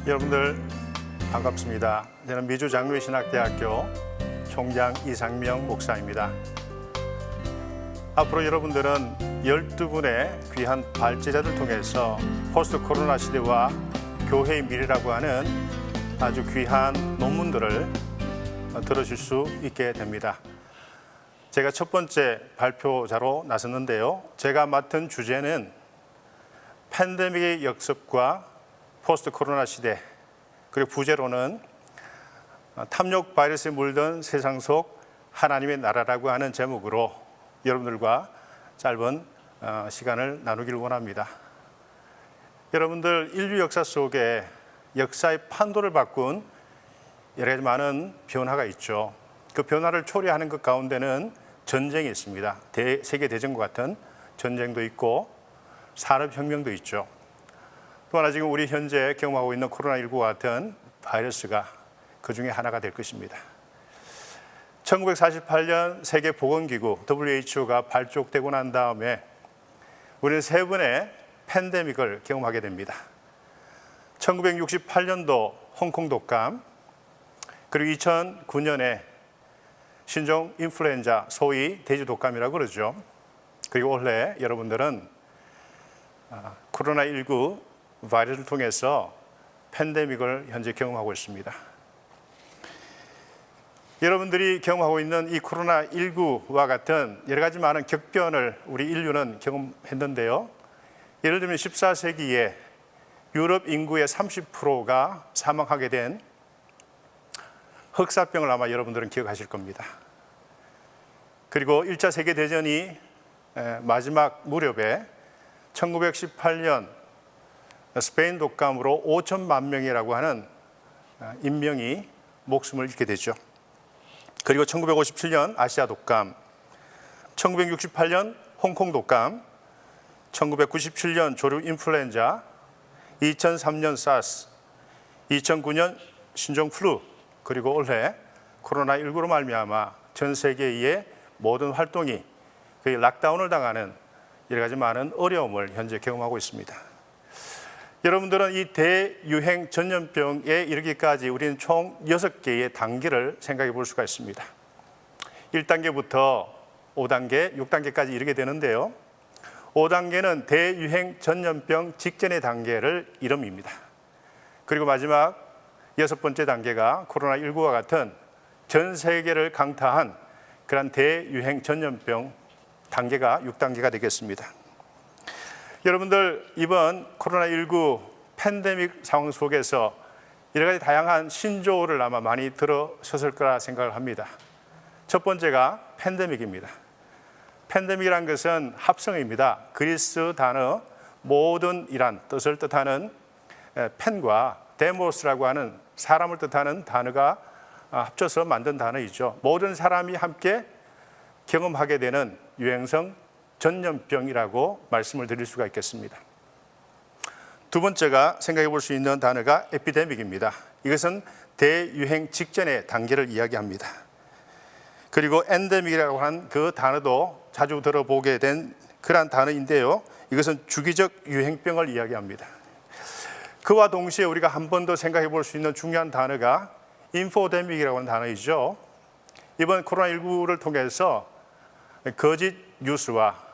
여러분들 반갑습니다. 저는 미주 장로신학대학교 총장 이상명 목사입니다. 앞으로 여러분들은 12분의 귀한 발제자들 통해서 포스트 코로나 시대와 교회의 미래라고 하는 아주 귀한 논문들을 들으실 수 있게 됩니다. 제가 첫 번째 발표자로 나섰는데요. 제가 맡은 주제는 팬데믹의 역습과 포스트 코로나 시대, 그리고 부제로는 탐욕 바이러스에 물든 세상 속 하나님의 나라라고 하는 제목으로 여러분들과 짧은 시간을 나누기를 원합니다. 여러분들 인류 역사 속에 역사의 판도를 바꾼 여러 가지 많은 변화가 있죠. 그 변화를 초래하는 것 가운데는 전쟁이 있습니다. 세계대전과 같은 전쟁도 있고 산업혁명도 있죠. 또 하나 지금 우리 현재 경험하고 있는 코로나19와 같은 바이러스가 그 중에 하나가 될 것입니다. 1948년 세계보건기구 WHO가 발족되고 난 다음에 우리는 세 번의 팬데믹을 경험하게 됩니다. 1968년도 홍콩 독감, 그리고 2009년에 신종 인플루엔자, 소위 돼지 독감이라고 그러죠. 그리고 올해 여러분들은 코로나19 바이러스를 통해서 팬데믹을 현재 경험하고 있습니다. 여러분들이 경험하고 있는 이 코로나19와 같은 여러 가지 많은 격변을 우리 인류는 경험했는데요. 예를 들면 14세기에 유럽 인구의 30%가 사망하게 된 흑사병을 아마 여러분들은 기억하실 겁니다. 그리고 1차 세계대전이 마지막 무렵에 1918년 스페인 독감으로 5천만 명이라고 하는 인명이 목숨을 잃게 되죠. 그리고 1957년 아시아 독감, 1968년 홍콩 독감, 1997년 조류 인플루엔자, 2003년 사스, 2009년 신종 플루, 그리고 올해 코로나19로 말미암아 전 세계의 모든 활동이 거의 락다운을 당하는 여러 가지 많은 어려움을 현재 경험하고 있습니다. 여러분들은 이 대유행 전염병에 이르기까지 우리는 총 6개의 단계를 생각해 볼 수가 있습니다. 1단계부터 5단계, 6단계까지 이르게 되는데요. 5단계는 대유행 전염병 직전의 단계를 이름입니다. 그리고 마지막 6번째 단계가 코로나19와 같은 전 세계를 강타한 그런 대유행 전염병 단계가 6단계가 되겠습니다. 여러분들 이번 코로나19 팬데믹 상황 속에서 여러 가지 다양한 신조어를 아마 많이 들으셨을 거라 생각을 합니다. 첫 번째가 팬데믹입니다. 팬데믹이란 것은 합성어입니다. 그리스 단어 모든이란 뜻을 뜻하는 팬과 데모스라고 하는 사람을 뜻하는 단어가 합쳐서 만든 단어이죠. 모든 사람이 함께 경험하게 되는 유행성 전염병이라고 말씀을 드릴 수가 있겠습니다. 두 번째가 생각해 볼 수 있는 단어가 에피데믹입니다. 이것은 대유행 직전의 단계를 이야기합니다. 그리고 엔데믹이라고 하는 그 단어도 자주 들어보게 된 그러한 단어인데요. 이것은 주기적 유행병을 이야기합니다. 그와 동시에 우리가 한 번 더 생각해 볼 수 있는 중요한 단어가 인포데믹이라고 하는 단어이죠. 이번 코로나19를 통해서 거짓 뉴스와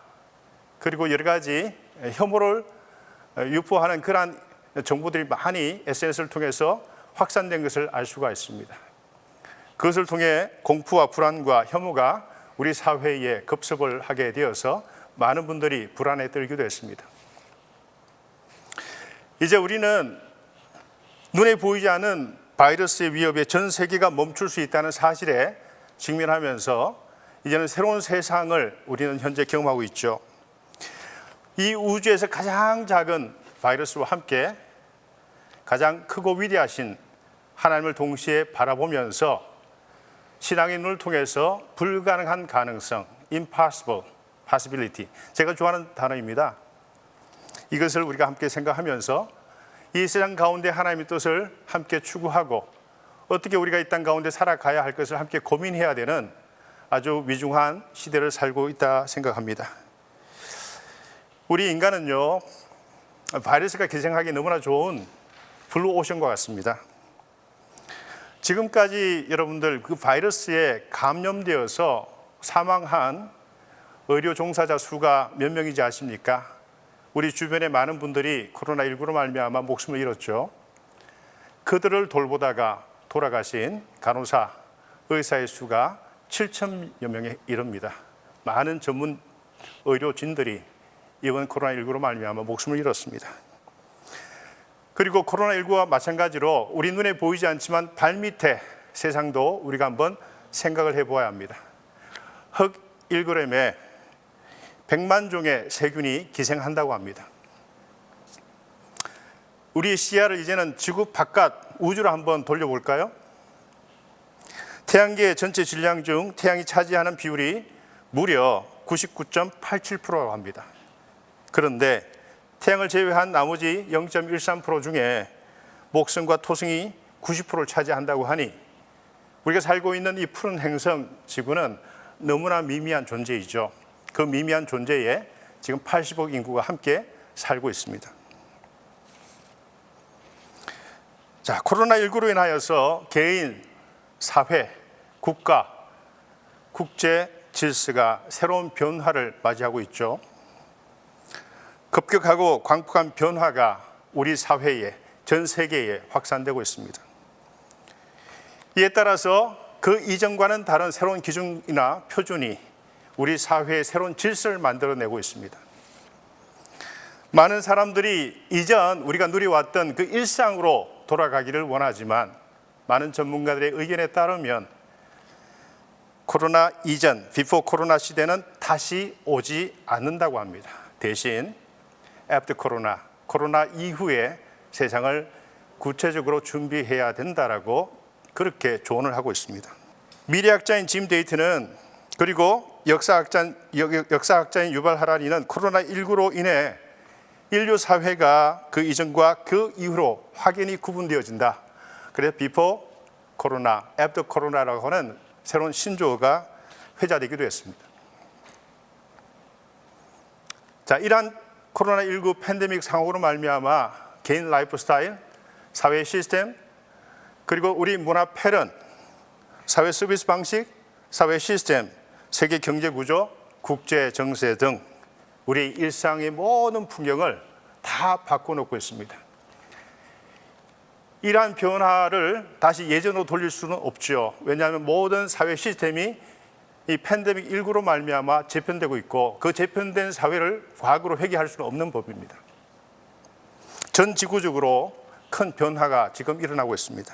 그리고 여러 가지 혐오를 유포하는 그러한 정보들이 많이 SNS를 통해서 확산된 것을 알 수가 있습니다. 그것을 통해 공포와 불안과 혐오가 우리 사회에 급습을 하게 되어서 많은 분들이 불안에 떨기도 했습니다. 이제 우리는 눈에 보이지 않는 바이러스의 위협에 전 세계가 멈출 수 있다는 사실에 직면하면서 이제는 새로운 세상을 우리는 현재 경험하고 있죠. 이 우주에서 가장 작은 바이러스와 함께 가장 크고 위대하신 하나님을 동시에 바라보면서 신앙의 눈을 통해서 불가능한 가능성, impossible, possibility, 제가 좋아하는 단어입니다. 이것을 우리가 함께 생각하면서 이 세상 가운데 하나님의 뜻을 함께 추구하고 어떻게 우리가 이 땅 가운데 살아가야 할 것을 함께 고민해야 되는 아주 위중한 시대를 살고 있다 생각합니다. 우리 인간은요, 바이러스가 기생하기 너무나 좋은 블루오션과 같습니다. 지금까지 여러분들 그 바이러스에 감염되어서 사망한 의료 종사자 수가 몇 명인지 아십니까? 우리 주변에 많은 분들이 코로나19로 말미암아 목숨을 잃었죠. 그들을 돌보다가 돌아가신 간호사, 의사의 수가 7천여 명에 이릅니다. 많은 전문 의료진들이 이번 코로나19로 말미암아 목숨을 잃었습니다. 그리고 코로나19와 마찬가지로 우리 눈에 보이지 않지만 발밑에 세상도 우리가 한번 생각을 해보아야 합니다. 흙 1g에 100만 종의 세균이 기생한다고 합니다. 우리의 시야를 이제는 지구 바깥 우주로 한번 돌려볼까요? 태양계의 전체 질량 중 태양이 차지하는 비율이 무려 99.87%라고 합니다. 그런데 태양을 제외한 나머지 0.13% 중에 목성과 토성이 90%를 차지한다고 하니 우리가 살고 있는 이 푸른 행성 지구는 너무나 미미한 존재이죠. 그 미미한 존재에 지금 80억 인구가 함께 살고 있습니다. 자, 코로나19로 인하여서 개인, 사회, 국가, 국제 질서가 새로운 변화를 맞이하고 있죠. 급격하고 광폭한 변화가 우리 사회에, 전 세계에 확산되고 있습니다. 이에 따라서 그 이전과는 다른 새로운 기준이나 표준이 우리 사회의 새로운 질서를 만들어내고 있습니다. 많은 사람들이 이전 우리가 누려왔던 그 일상으로 돌아가기를 원하지만 많은 전문가들의 의견에 따르면 코로나 이전, 비포 코로나 시대는 다시 오지 않는다고 합니다. 대신 애프터 코로나, 코로나 이후의 세상을 구체적으로 준비해야 된다라고 그렇게 조언을 하고 있습니다. 미래학자인 짐 데이트는 그리고 역사학자인 유발 하라리는 코로나19로 인해 인류 사회가 그 이전과 그 이후로 확연히 구분되어진다. 그래서 비포 코로나, 애프터 코로나라고 하는 새로운 신조어가 회자되기도 했습니다. 자, 이러한 코로나19 팬데믹 상황으로 말미암아 개인 라이프 스타일, 사회 시스템, 그리고 우리 문화 패런, 사회 서비스 방식, 사회 시스템, 세계 경제 구조, 국제 정세 등 우리 일상의 모든 풍경을 다 바꿔놓고 있습니다. 이러한 변화를 다시 예전으로 돌릴 수는 없죠. 왜냐하면 모든 사회 시스템이 이 팬데믹 19로 말미암아 재편되고 있고 그 재편된 사회를 과거로 회귀할 수는 없는 법입니다. 전 지구적으로 큰 변화가 지금 일어나고 있습니다.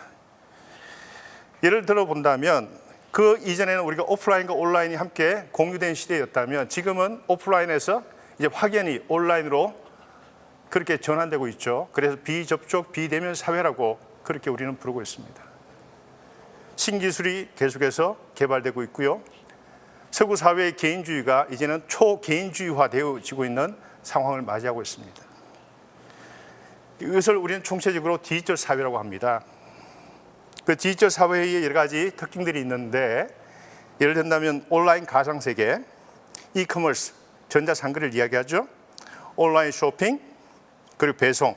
예를 들어 본다면 그 이전에는 우리가 오프라인과 온라인이 함께 공유된 시대였다면 지금은 오프라인에서 이제 확연히 온라인으로 그렇게 전환되고 있죠. 그래서 비접촉, 비대면 사회라고 그렇게 우리는 부르고 있습니다. 신기술이 계속해서 개발되고 있고요. 서구 사회의 개인주의가 이제는 초개인주의화되어지고 있는 상황을 맞이하고 있습니다. 이것을 우리는 총체적으로 디지털 사회라고 합니다. 그 디지털 사회의 여러 가지 특징들이 있는데 예를 든다면 온라인 가상세계, 이커머스, 전자상거래를 이야기하죠. 온라인 쇼핑, 그리고 배송,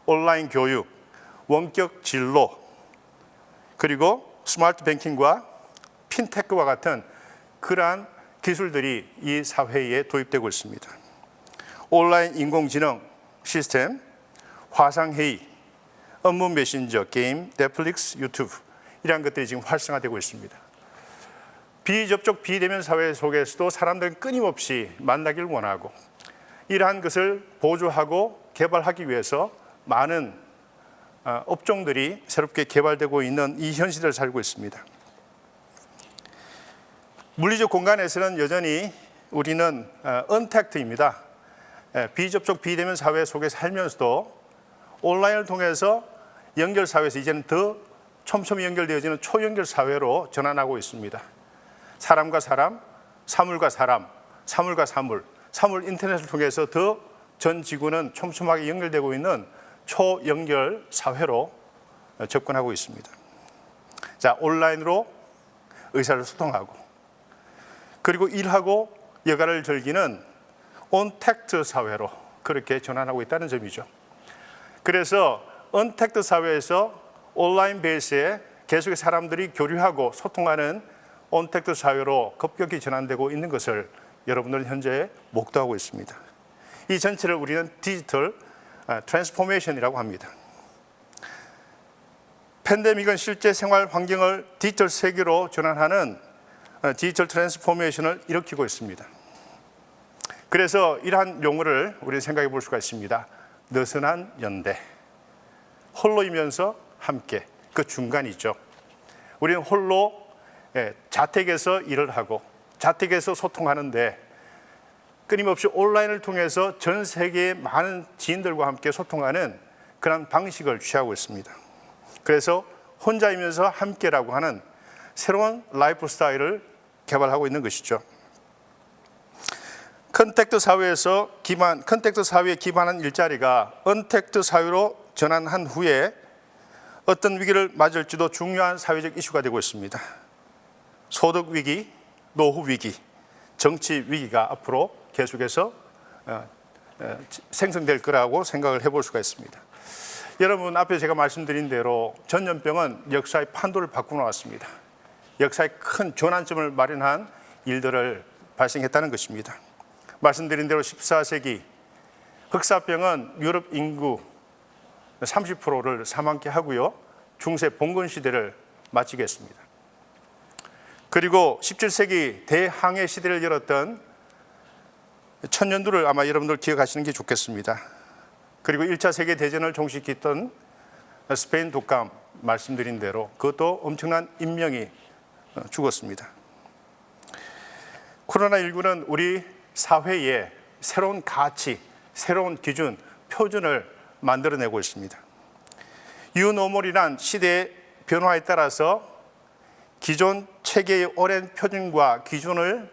온라인 교육, 원격 진로, 그리고 스마트 뱅킹과 핀테크와 같은 그러한 기술들이 이 사회에 도입되고 있습니다. 온라인 인공지능 시스템, 화상회의, 업무 메신저, 게임, 넷플릭스, 유튜브 이러한 것들이 지금 활성화되고 있습니다. 비접촉, 비대면 사회 속에서도 사람들은 끊임없이 만나길 원하고 이러한 것을 보조하고 개발하기 위해서 많은 업종들이 새롭게 개발되고 있는 이 현 시대를 살고 있습니다. 물리적 공간에서는 여전히 우리는 언택트입니다. 비접촉, 비대면 사회 속에 살면서도 온라인을 통해서 연결 사회에서 이제는 더 촘촘히 연결되어지는 초연결 사회로 전환하고 있습니다. 사람과 사람, 사물과 사람, 사물과 사물, 사물 인터넷을 통해서 더 전 지구는 촘촘하게 연결되고 있는 초연결 사회로 접근하고 있습니다. 자, 온라인으로 의사를 소통하고 그리고 일하고 여가를 즐기는 온택트 사회로 그렇게 전환하고 있다는 점이죠. 그래서 언택트 사회에서 온라인 베이스에 계속해서 사람들이 교류하고 소통하는 언택트 사회로 급격히 전환되고 있는 것을 여러분들은 현재 목도하고 있습니다. 이 전체를 우리는 디지털 트랜스포메이션이라고 합니다. 팬데믹은 실제 생활 환경을 디지털 세계로 전환하는 디지털 트랜스포메이션을 일으키고 있습니다. 그래서 이러한 용어를 우리는 생각해 볼 수가 있습니다. 느슨한 연대, 홀로이면서 함께, 그 중간이죠. 우리는 홀로 자택에서 일을 하고 자택에서 소통하는데 끊임없이 온라인을 통해서 전 세계의 많은 지인들과 함께 소통하는 그런 방식을 취하고 있습니다. 그래서 혼자이면서 함께라고 하는 새로운 라이프 스타일을 개발하고 있는 것이죠. 컨택트 사회에 기반한 일자리가 언택트 사회로 전환한 후에 어떤 위기를 맞을지도 중요한 사회적 이슈가 되고 있습니다. 소득 위기, 노후 위기, 정치 위기가 앞으로 계속해서 생성될 거라고 생각을 해볼 수가 있습니다. 여러분, 앞에 제가 말씀드린 대로 전염병은 역사의 판도를 바꾸어왔습니다. 역사의 큰 전환점을 마련한 일들을 발생했다는 것입니다. 말씀드린 대로 14세기 흑사병은 유럽 인구 30%를 사망케 하고요, 중세 봉건 시대를 마치게 했습니다. 그리고 17세기 대항해 시대를 열었던 천년두를 아마 여러분들 기억하시는 게 좋겠습니다. 그리고 1차 세계대전을 종식했던 스페인 독감 말씀드린 대로 그것도 엄청난 인명이 죽었습니다. 코로나19는 우리 사회에 새로운 가치, 새로운 기준, 표준을 만들어내고 있습니다. 뉴노멀이란 시대의 변화에 따라서 기존 체계의 오랜 표준과 기준을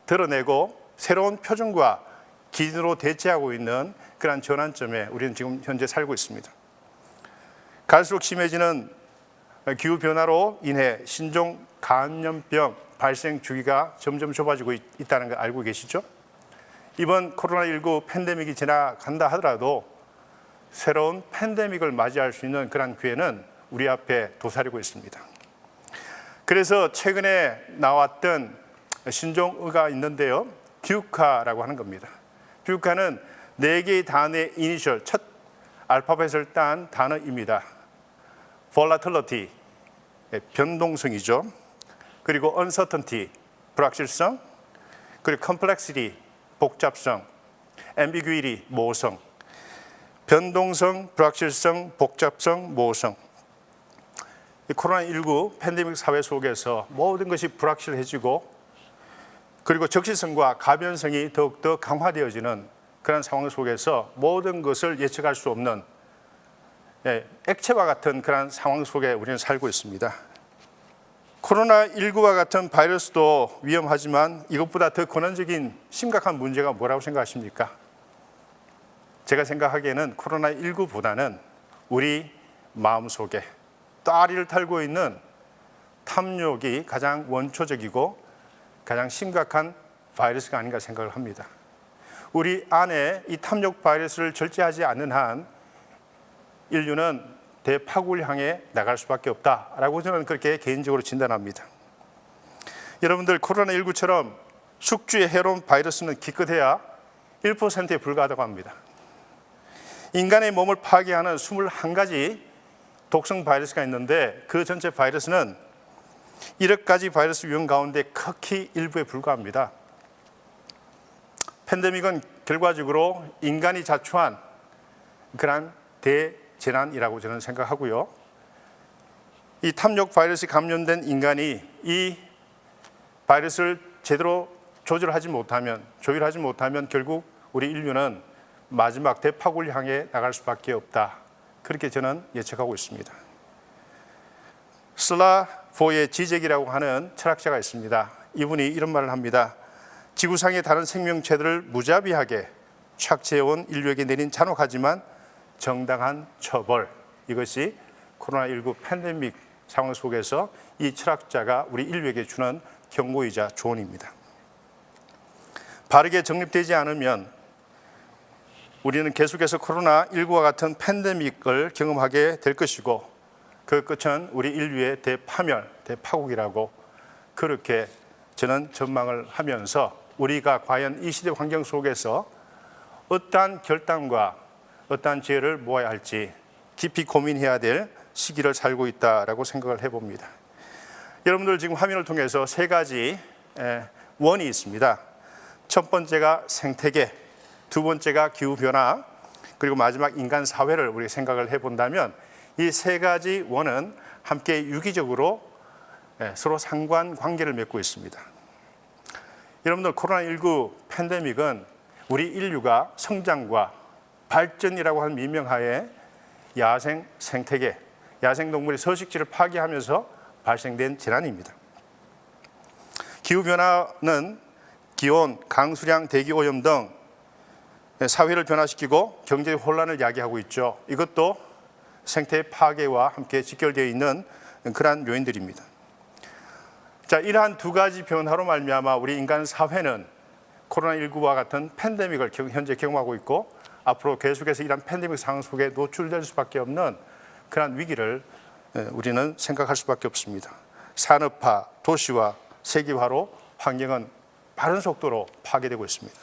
드러내고 새로운 표준과 기준으로 대체하고 있는 그런 전환점에 우리는 지금 현재 살고 있습니다. 갈수록 심해지는 기후변화로 인해 신종 감염병 발생 주기가 점점 좁아지고 있다는 걸 알고 계시죠? 이번 코로나19 팬데믹이 지나간다 하더라도 새로운 팬데믹을 맞이할 수 있는 그런 기회는 우리 앞에 도사리고 있습니다. 그래서 최근에 나왔던 신종의가 있는데요, 뷰카라고 하는 겁니다. 뷰카는 4개의 단어의 이니셜, 첫 알파벳을 딴 단어입니다. volatility, 변동성이죠. 그리고 uncertainty, 불확실성, 그리고 complexity, 복잡성, ambiguity, 모호성. 변동성, 불확실성, 복잡성, 모호성. 코로나19 팬데믹 사회 속에서 모든 것이 불확실해지고 그리고 적시성과 가변성이 더욱더 강화되어지는 그런 상황 속에서 모든 것을 예측할 수 없는 액체와 같은 그런 상황 속에 우리는 살고 있습니다. 코로나19와 같은 바이러스도 위험하지만 이것보다 더 근원적인 심각한 문제가 뭐라고 생각하십니까? 제가 생각하기에는 코로나19보다는 우리 마음속에 따리를 탈고 있는 탐욕이 가장 원초적이고 가장 심각한 바이러스가 아닌가 생각을 합니다. 우리 안에 이 탐욕 바이러스를 절제하지 않는 한 인류는 대파국을 향해 나갈 수밖에 없다라고 저는 그렇게 개인적으로 진단합니다. 여러분들, 코로나19처럼 숙주의 해로운 바이러스는 기껏해야 1%에 불과하다고 합니다. 인간의 몸을 파괴하는 21가지 독성 바이러스가 있는데 그 전체 바이러스는 1억 가지 바이러스 유형 가운데 극히 일부에 불과합니다. 팬데믹은 결과적으로 인간이 자초한 그러한 대재난이라고 저는 생각하고요. 이 탐욕 바이러스에 감염된 인간이 이 바이러스를 제대로 조율하지 못하면 결국 우리 인류는 마지막 대파국을 향해 나갈 수밖에 없다. 그렇게 저는 예측하고 있습니다. 슬라보의 지적이라고 하는 철학자가 있습니다. 이분이 이런 말을 합니다. 지구상의 다른 생명체들을 무자비하게 착취해온 인류에게 내린 잔혹하지만 정당한 처벌, 이것이 코로나19 팬데믹 상황 속에서 이 철학자가 우리 인류에게 주는 경고이자 조언입니다. 바르게 정립되지 않으면 우리는 계속해서 코로나19와 같은 팬데믹을 경험하게 될 것이고 그 끝은 우리 인류의 대파멸, 대파국이라고 그렇게 저는 전망을 하면서 우리가 과연 이 시대 환경 속에서 어떠한 결단과 어떠한 지혜를 모아야 할지 깊이 고민해야 될 시기를 살고 있다라고 생각을 해봅니다. 여러분들 지금 화면을 통해서 세 가지 원이 있습니다. 첫 번째가 생태계, 두 번째가 기후변화, 그리고 마지막 인간 사회를 우리 생각을 해본다면 이 세 가지 원은 함께 유기적으로 서로 상관관계를 맺고 있습니다. 여러분들 코로나19 팬데믹은 우리 인류가 성장과 발전이라고 하는 미명하에 야생 생태계, 야생동물의 서식지를 파괴하면서 발생된 재난입니다. 기후변화는 기온, 강수량, 대기오염 등 사회를 변화시키고 경제 혼란을 야기하고 있죠. 이것도 생태 파괴와 함께 직결되어 있는 그러한 요인들입니다. 자, 이러한 두 가지 변화로 말미암아 우리 인간 사회는 코로나19와 같은 팬데믹을 현재 경험하고 있고 앞으로 계속해서 이러한 팬데믹 상황 속에 노출될 수밖에 없는 그러한 위기를 우리는 생각할 수밖에 없습니다. 산업화, 도시화, 세계화로 환경은 빠른 속도로 파괴되고 있습니다.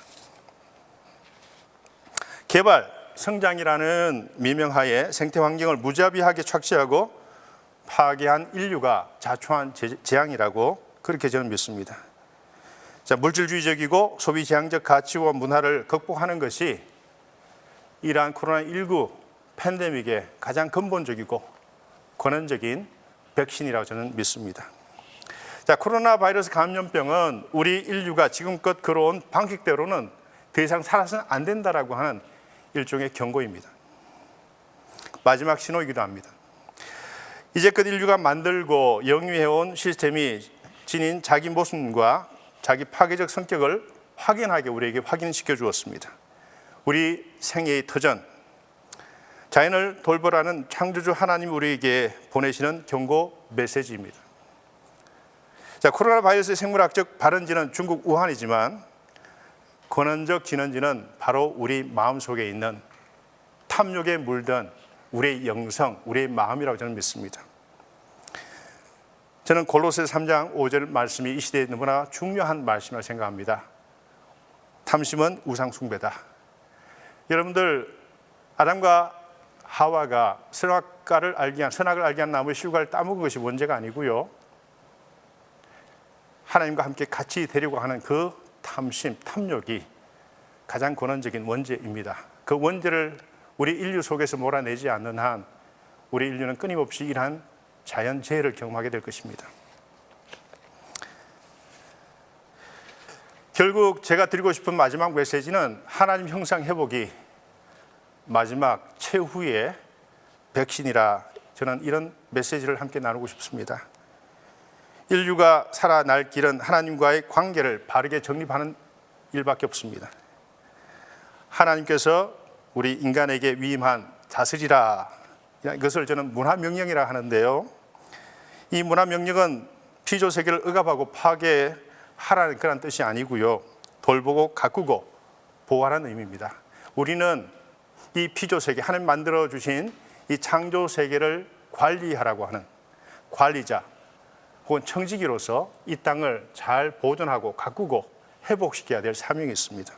개발, 성장이라는 미명하에 생태 환경을 무자비하게 착취하고 파괴한 인류가 자초한 재앙이라고 그렇게 저는 믿습니다. 자, 물질주의적이고 소비 지향적 가치와 문화를 극복하는 것이 이러한 코로나19 팬데믹의 가장 근본적이고 권한적인 백신이라고 저는 믿습니다. 자, 코로나 바이러스 감염병은 우리 인류가 지금껏 걸어온 방식대로는 더 이상 살아서는 안 된다라고 하는 일종의 경고입니다. 마지막 신호이기도 합니다. 이제껏 인류가 만들고 영위해온 시스템이 지닌 자기 모순과 자기 파괴적 성격을 확연하게 우리에게 확인시켜 주었습니다. 우리 생애의 터전, 자연을 돌보라는 창조주 하나님 우리에게 보내시는 경고 메시지입니다. 자, 코로나 바이러스의 생물학적 발원지는 중국 우한이지만 근원적 진원지는 바로 우리 마음속에 있는 탐욕에 물든 우리의 영성, 우리의 마음이라고 저는 믿습니다. 저는 골로새 3장 5절 말씀이 이 시대에 너무나 중요한 말씀이라고 생각합니다. 탐심은 우상숭배다. 여러분들, 아담과 하와가 선악을 알게 한 나무의 실과를 따먹은 것이 문제가 아니고요. 하나님과 함께 같이 되려고 하는 그 탐심, 탐욕이 가장 근원적인 원죄입니다. 그 원죄를 우리 인류 속에서 몰아내지 않는 한 우리 인류는 끊임없이 이러한 자연재해를 경험하게 될 것입니다. 결국 제가 드리고 싶은 마지막 메시지는 하나님 형상 회복이 마지막 최후의 백신이라 저는 이런 메시지를 함께 나누고 싶습니다. 인류가 살아날 길은 하나님과의 관계를 바르게 정립하는 일밖에 없습니다. 하나님께서 우리 인간에게 위임한 다스리라, 이것을 저는 문화명령이라 하는데요. 이 문화명령은 피조세계를 억압하고 파괴하라는 그런 뜻이 아니고요. 돌보고 가꾸고 보호하라는 의미입니다. 우리는 이 피조세계, 하나님 만들어주신 이 창조세계를 관리하라고 하는 관리자 혹은 청지기로서 이 땅을 잘 보존하고 가꾸고 회복시켜야 될 사명이 있습니다.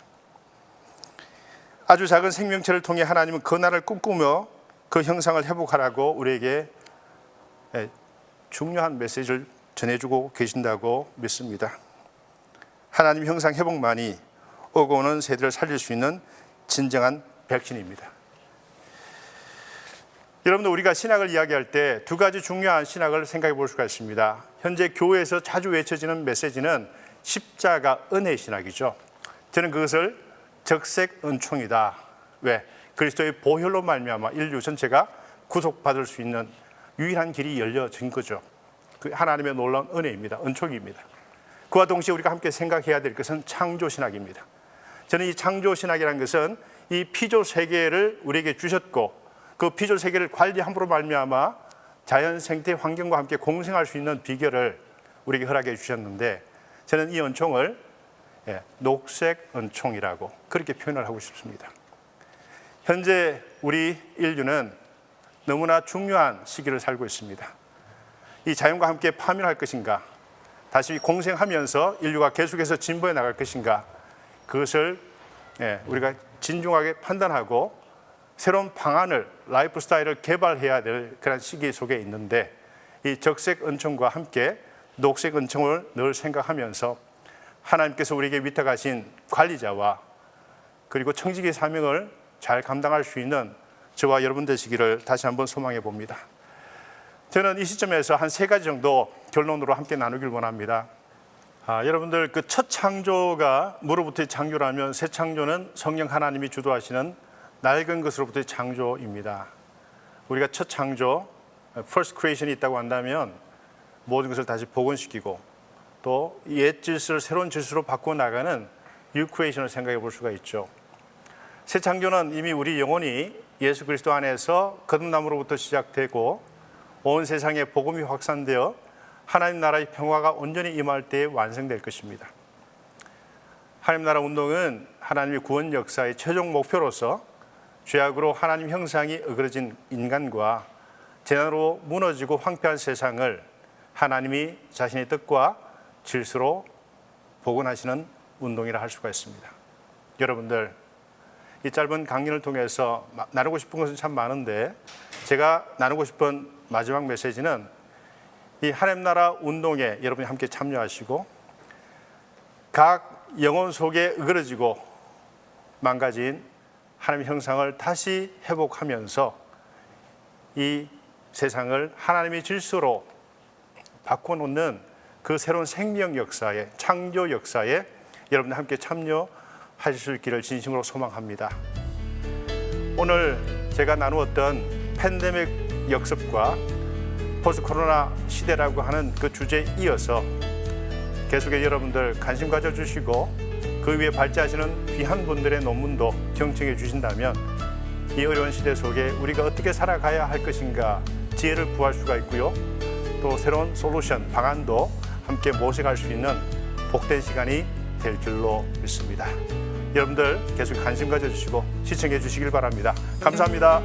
아주 작은 생명체를 통해 하나님은 그 나라를 꿈꾸며 그 형상을 회복하라고 우리에게 중요한 메시지를 전해주고 계신다고 믿습니다. 하나님 형상 회복만이 오고 오는 세대를 살릴 수 있는 진정한 백신입니다. 여러분들, 우리가 신학을 이야기할 때 두 가지 중요한 신학을 생각해 볼 수가 있습니다. 현재 교회에서 자주 외쳐지는 메시지는 십자가 은혜 신학이죠. 저는 그것을 적색 은총이다. 왜? 그리스도의 보혈로 말미암아 인류 전체가 구속받을 수 있는 유일한 길이 열려진 거죠. 그 하나님의 놀라운 은혜입니다. 은총입니다. 그와 동시에 우리가 함께 생각해야 될 것은 창조신학입니다. 저는 이 창조신학이라는 것은 이 피조세계를 우리에게 주셨고 그 피조세계를 관리함으로 말미암아 자연 생태 환경과 함께 공생할 수 있는 비결을 우리에게 허락해 주셨는데, 저는 이 은총을 녹색 은총이라고 그렇게 표현을 하고 싶습니다. 현재 우리 인류는 너무나 중요한 시기를 살고 있습니다. 이 자연과 함께 파멸할 것인가, 다시 공생하면서 인류가 계속해서 진보해 나갈 것인가, 그것을 우리가 진중하게 판단하고 새로운 방안을, 라이프 스타일을 개발해야 될 그런 시기 속에 있는데, 이 적색 은총과 함께 녹색 은총을 늘 생각하면서 하나님께서 우리에게 위탁하신 관리자와 그리고 청지기 사명을 잘 감당할 수 있는 저와 여러분 되시기를 다시 한번 소망해 봅니다. 저는 이 시점에서 한 3가지 정도 결론으로 함께 나누길 원합니다. 여러분들, 그 첫 창조가 뭐로부터의 창조라면 새 창조는 성령 하나님이 주도하시는 낡은 것으로부터의 창조입니다. 우리가 첫 창조, first creation이 있다고 한다면 모든 것을 다시 복원시키고 또 옛 질서를 새로운 질서로 바꾸어 나가는 new creation을 생각해 볼 수가 있죠. 새 창조는 이미 우리 영혼이 예수 그리스도 안에서 거듭남으로부터 시작되고 온 세상에 복음이 확산되어 하나님 나라의 평화가 온전히 임할 때에 완성될 것입니다. 하나님 나라 운동은 하나님의 구원 역사의 최종 목표로서 죄악으로 하나님 형상이 어그러진 인간과 재난으로 무너지고 황폐한 세상을 하나님이 자신의 뜻과 질서로 복원하시는 운동이라 할 수가 있습니다. 여러분들, 이 짧은 강연을 통해서 나누고 싶은 것은 참 많은데, 제가 나누고 싶은 마지막 메시지는 이 하나님 나라 운동에 여러분이 함께 참여하시고 각 영혼 속에 으그러지고 망가진 하나님의 형상을 다시 회복하면서 이 세상을 하나님의 질서로 바꿔놓는 그 새로운 생명 역사에, 창조 역사에 여러분들 함께 참여하실 수 있기를 진심으로 소망합니다. 오늘 제가 나누었던 팬데믹 역습과 포스트 코로나 시대라고 하는 그 주제에 이어서 계속해 여러분들 관심 가져주시고 그 위에 발제하시는 귀한 분들의 논문도 경청해 주신다면 이 어려운 시대 속에 우리가 어떻게 살아가야 할 것인가 지혜를 구할 수가 있고요. 또 새로운 솔루션, 방안도 함께 모색할 수 있는 복된 시간이 될 줄로 믿습니다. 여러분들 계속 관심 가져주시고 시청해 주시길 바랍니다. 감사합니다.